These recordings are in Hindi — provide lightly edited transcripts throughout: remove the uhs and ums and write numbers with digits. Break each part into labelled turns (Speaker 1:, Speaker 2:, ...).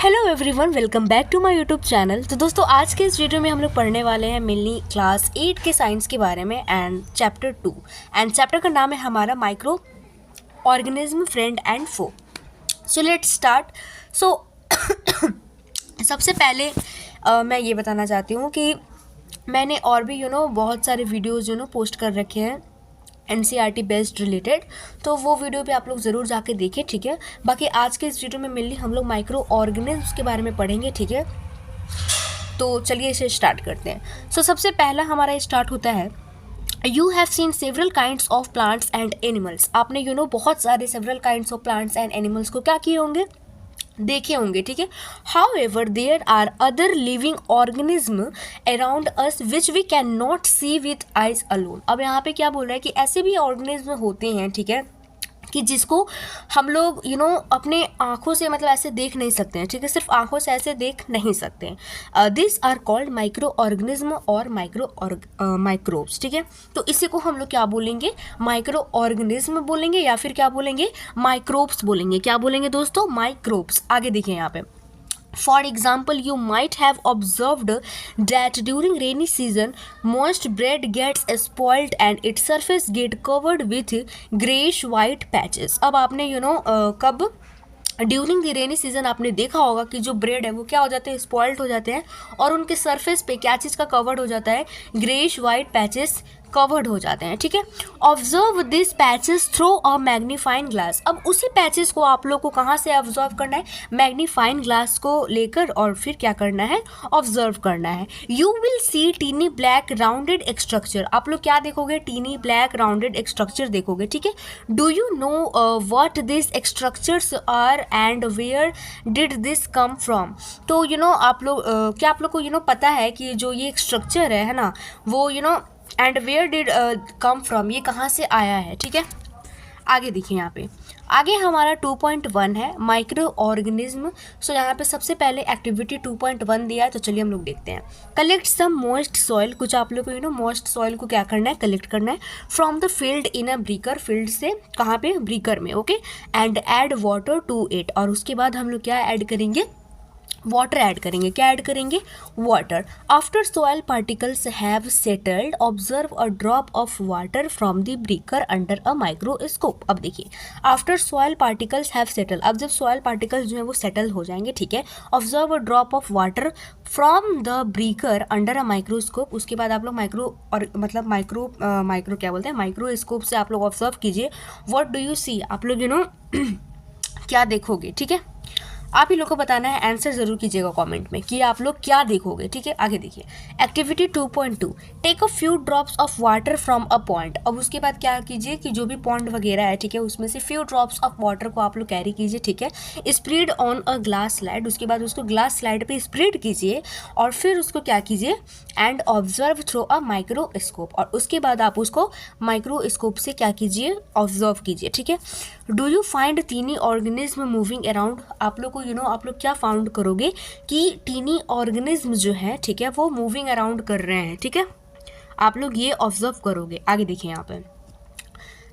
Speaker 1: Hello everyone, welcome back to my YouTube channel. तो दोस्तों, आज के इस वीडियो में हम लोग पढ़ने वाले हैं मेनली क्लास 8 के साइंस के बारे में एंड चैप्टर 2। एंड चैप्टर का नाम है हमारा microorganism friend and foe. So let's start. So सबसे पहले मैं ये बताना चाहती हूँ कि मैंने और भी बहुत सारे वीडियोज़ पोस्ट कर रखे हैं NCERT बेस्ड रिलेटेड, तो वो वीडियो पे आप लोग ज़रूर जाके देखें, ठीक है। बाकी आज के इस वीडियो में मेनली हम लोग माइक्रो ऑर्गेनिज्म्स के बारे में पढ़ेंगे, ठीक है। तो चलिए इसे स्टार्ट करते हैं। सो सबसे पहला हमारा स्टार्ट होता है, you have seen several kinds of plants and animals. आपने बहुत सारे several kinds of plants and animals को क्या किए होंगे, देखे होंगे, ठीक है। However there are other living organism around us which we can not see with eyes alone. अब यहाँ पे क्या बोल रहा है कि ऐसे भी ऑर्गेनिज्म होते हैं, ठीक है, कि जिसको हम लोग अपने आँखों से मतलब ऐसे देख नहीं सकते हैं, ठीक है, सिर्फ आँखों से ऐसे देख नहीं सकते हैं। This are called micro organism और माइक्रोब्स, ठीक है। तो इसी को हम लोग क्या बोलेंगे, माइक्रो ऑर्गेनिज्म बोलेंगे या फिर क्या बोलेंगे, माइक्रोब्स बोलेंगे। क्या बोलेंगे दोस्तों, माइक्रोब्स। आगे देखिए यहाँ पे, For example, you might have observed that during rainy season, most bread gets spoiled and its surface get covered with grayish white patches. अब आपने कब ड्यूरिंग द रेनी सीजन आपने देखा होगा कि जो ब्रेड है वो क्या हो जाते हैं, स्पॉइल्ड हो जाते हैं और उनके सरफेस पे क्या चीज़ का कवर्ड हो जाता है, ग्रेइश वाइट पैचेस कवर्ड हो जाते हैं, ठीक है। Observe this patches through a magnifying glass. अब उसी पैचेस को आप लोग को कहाँ से ऑब्जर्व करना है, मैग्नीफाइंग ग्लास को लेकर, और फिर क्या करना है, ऑब्जर्व करना है। You will see tiny black rounded structure. आप लोग क्या देखोगे, टीनी ब्लैक राउंडेड स्ट्रक्चर देखोगे, ठीक है। Do you know what this structures are and where did this come from. तो आप लोग क्या आप लोग को पता है कि जो ये स्ट्रक्चर है ना, वो and where did come from, ये कहाँ से आया है, ठीक है। आगे देखिए यहाँ पे, आगे हमारा 2.1 है माइक्रो ऑर्गेनिज्म। सो यहाँ पे सबसे पहले एक्टिविटी 2.1 दिया है, तो चलिए हम लोग देखते हैं। Collect some moist soil. कुछ आप लोग को मॉइस्ट सॉइल को क्या करना है, कलेक्ट करना है from the field in a beaker. Field से कहाँ पे, ब्रीकर में, okay. And add water to it, और उसके बाद हम लोग क्या ऐड करेंगे, वाटर ऐड करेंगे। क्या ऐड करेंगे, water. After soil particles have settled, observe a drop of water from the beaker under a microscope. अब देखिए, after soil particles have settle, अब जब सॉइल पार्टिकल्स जो है वो सेटल हो जाएंगे, ठीक है, observe a drop of water from the beaker under a microscope. उसके बाद आप लोग माइक्रो क्या बोलते हैं, माइक्रोस्कोप से आप लोग ऑब्जर्व कीजिए। व्हाट डू यू सी, आप लोग क्या देखोगे, ठीक है। आप ही लोग को बताना है, आंसर जरूर कीजिएगा कमेंट में कि आप लोग क्या देखोगे, ठीक है। आगे देखिए, activity 2.2, take a few drops of water from a point. अब उसके बाद क्या कीजिए कि जो भी पॉइंट वगैरह है, ठीक है, उसमें से फ्यू ड्रॉप्स ऑफ वाटर को आप लोग कैरी कीजिए, ठीक है। Spread on a glass slide, उसके बाद उसको ग्लास स्लाइड पे स्प्रेड कीजिए और फिर उसको क्या कीजिए, and observe through a microscope, और उसके बाद आप उसको माइक्रोस्कोप से क्या कीजिए, ऑब्जर्व कीजिए, ठीक है। Do you find tiny organism moving around. आप लोग को आप लोग क्या फाउंड करोगे कि टीनी ऑर्गेनिज्म जो है, ठीक है, वो मूविंग अराउंड कर रहे हैं, ठीक है। आप लोग ये ऑब्जर्व करोगे। आगे देखिए यहाँ पे,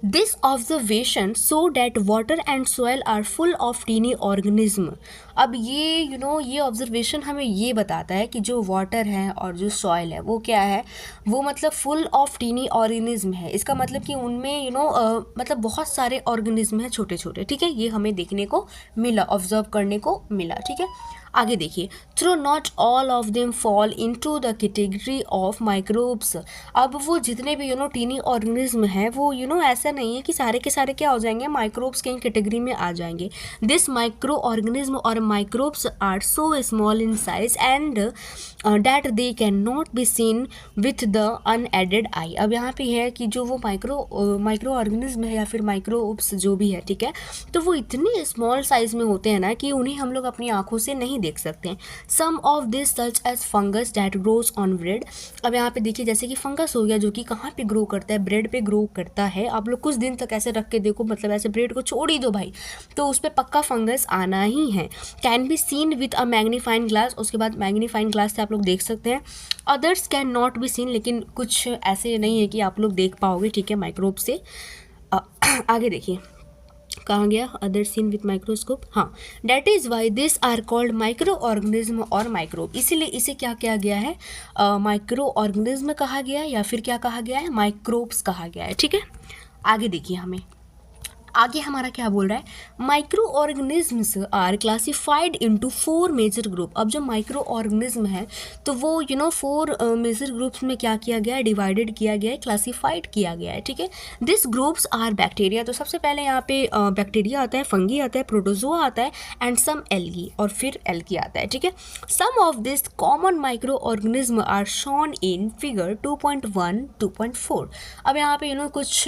Speaker 1: this observation so that water and soil are full of tiny organism. अब ये ये ऑब्जर्वेशन हमें ये बताता है कि जो वाटर है और जो सॉइल है वो क्या है, वो मतलब फुल ऑफ टीनी ऑर्गेनिज्म है। इसका मतलब कि उनमें मतलब बहुत सारे ऑर्गेनिज्म हैं छोटे छोटे, ठीक है। ये हमें देखने को मिला, ऑब्जर्व करने को मिला, ठीक है। आगे देखिए, though not all of them fall into the category of microbes. अब वो जितने भी टीनी ऑर्गेनिज्म है वो ऐसा नहीं है कि सारे के सारे क्या हो जाएंगे, माइक्रोब्स के कैटेगरी में आ जाएंगे। दिस माइक्रो ऑर्गेनिज्म और microbes are so small in size and that they can not be seen with the unaided eye. अब यहाँ पे है कि जो वो माइक्रो ऑर्गेनिज्म है या फिर माइक्रोब्स जो भी है, ठीक है, तो वो इतने स्मॉल साइज में होते हैं ना कि उन्हें हम लोग अपनी आंखों से नहीं देख सकते हैं। Some of this such as fungus that grows on bread. अब यहाँ पे देखिए, जैसे कि फंगस हो गया जो कि कहाँ पे ग्रो करता है, ब्रेड पे ग्रो करता है। आप लोग कुछ दिन तक ऐसे रख के देखो, मतलब ऐसे ब्रेड को छोड़ ही दो भाई, तो उस पर पक्का फंगस आना ही है। Can be seen with a magnifying glass, उसके बाद मैग्नीफाइंग ग्लास से आप लोग देख सकते हैं। Others can not be scene, लेकिन कुछ ऐसे नहीं है कि आप लोग देख पाओगे, ठीक है, माइक्रोब से। आगे देखिए, कहाँ गया, अदर सीन विथ माइक्रोस्कोप, हाँ, that is why this are called micro organism और माइक्रोब, इसीलिए इसे क्या किया गया है, माइक्रो ऑर्गेनिज्म कहा गया है या फिर क्या कहा गया है, माइक्रोब्स कहा गया है। ठीक है, आगे देखिए हमें, आगे हमारा क्या बोल रहा है, micro organisms are classified into 4 major group. अब जो माइक्रो ऑर्गेनिज्म है तो वो 4 मेजर ग्रुप्स में क्या किया गया है, डिवाइडेड किया गया है, क्लासिफाइड किया गया है। ठीक है, दिस ग्रुप्स आर बैक्टीरिया, तो सबसे पहले यहाँ पे बैक्टीरिया आता है, फंगी आता है, प्रोटोजोआ आता है एंड सम एल्गी, और फिर एल्गी आता है। ठीक है, some of this common microorganism are shown in figure 2.1 2.4। अब यहाँ पे कुछ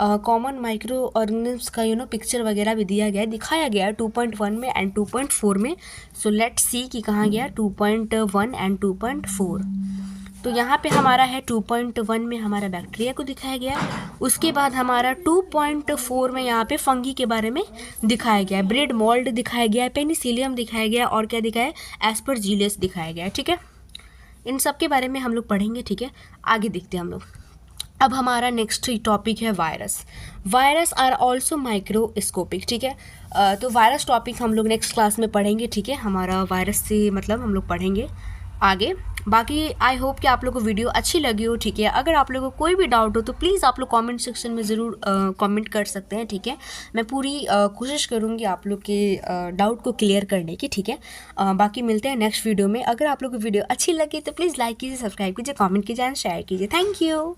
Speaker 1: कॉमन माइक्रो ऑर्गेनिज्म का पिक्चर वगैरह भी दिया गया है, दिखाया गया है 2.1 में एंड 2.4 में। सो लेट्स सी कि कहाँ गया 2.1 एंड 2.4। तो यहाँ पे हमारा है 2.1 में हमारा बैक्टीरिया को दिखाया गया, उसके बाद हमारा 2.4 में यहाँ पे फंगी के बारे में दिखाया गया है, ब्रेड मोल्ड दिखाया गया है, पेनिसिलियम दिखाया गया है, और क्या दिखाया है, एस्परजिलस दिखाया गया है। ठीक है, इन सब के बारे में हम लोग पढ़ेंगे। ठीक है, आगे देखते हैं हम लोग। अब हमारा नेक्स्ट टॉपिक है virus. Virus are also microscopic. ठीक है, तो वायरस टॉपिक हम लोग नेक्स्ट क्लास में पढ़ेंगे। ठीक है, हमारा वायरस से मतलब हम लोग पढ़ेंगे आगे। बाकी आई होप कि आप लोगों को वीडियो अच्छी लगी हो। ठीक है, अगर आप लोगों को कोई भी डाउट हो तो प्लीज़ आप लोग कमेंट सेक्शन में ज़रूर कमेंट कर सकते हैं। ठीक है, मैं पूरी कोशिश करूँगी आप लोग के डाउट को क्लियर करने की। ठीक है, बाकी मिलते हैं नेक्स्ट वीडियो में। अगर आप लोग को वीडियो अच्छी लगी तो प्लीज़ लाइक कीजिए, सब्सक्राइब कीजिए, कमेंट कीजिए एंड शेयर कीजिए। Thank you.